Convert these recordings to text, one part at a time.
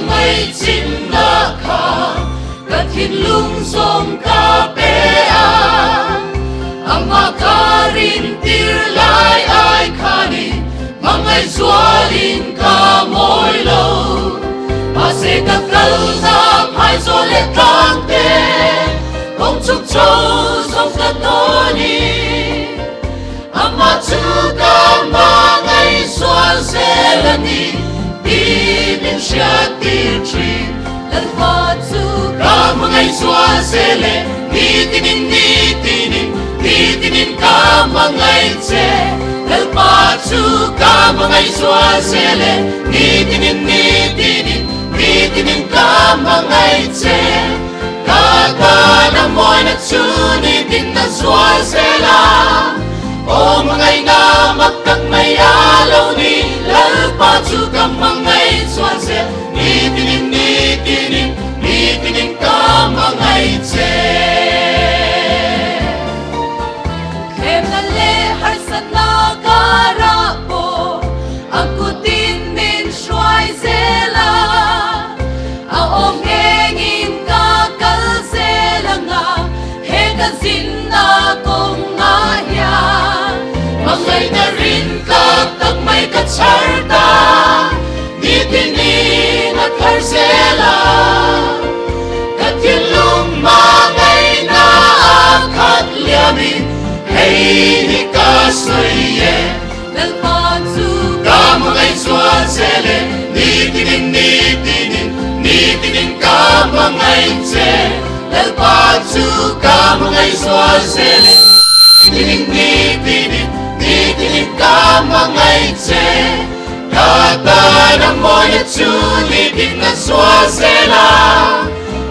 ngày chín na kha cả thiên lung sông ca pe ama karin tir lai ai khani ngày sualin ca môi lâu mà sẽ các câu ra phải rồi lệ trăng te không chúc châu sông ca toni ama chu ca ma ngày sual sẽ là ni đi bên xa tir tri lần hoa chu ca ma ngày sual sẽ lệ ni tinin ca ma ngày che el pachu ka mga iswa sele ni tinin ka mga itse kata na moy na chuni tin na swa sela o mga ina magkag may alaw ni el pachu ka mga iswa sele ni tinin ka mga itse Sinna kong ngaya Mangay na rin tak may katsarta Nitinin at harsela Katilong mangay na akat liamin Hey hikasoye Dalpatsu Kamangay suasele Nitinin kamangay tse El pachu ka mga iswasele Nitinin ka mga itse Kata na mo na tsulitin na swasela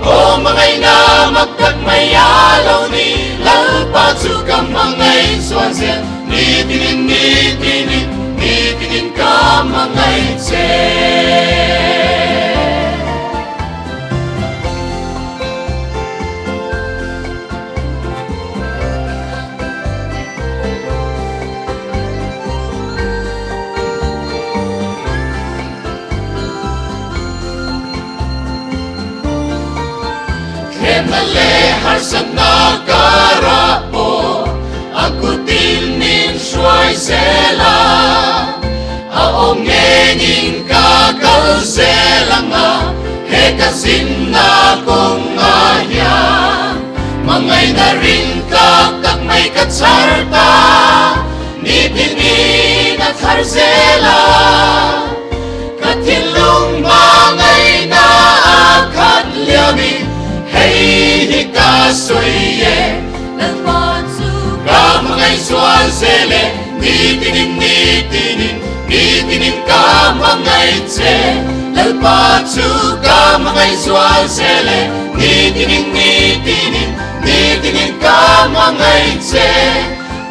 O mga ina magkagmayalaw ni El pachu ka mga iswasele Nitinin ka mga itse Male harsan na karapo Aku tinin shuai sela Aong ngengin kakal sela nga Hekasin na kong aya Mangay na rin kakak may katsarta Nitinin at harsela Katilong mangay na akad liamin Hey hikasoye El pachu ka mga iswasele Nitinin ka mga itse El pachu ka mga iswasele Nitinin ka mga itse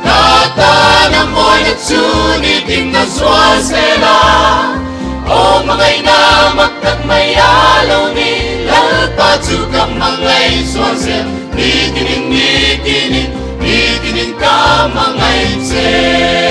Kata na mo'y natsunitin na swasela O mga ina magkagmayalaw ni El pachu ka mga iswasel Nitinin ka mga itse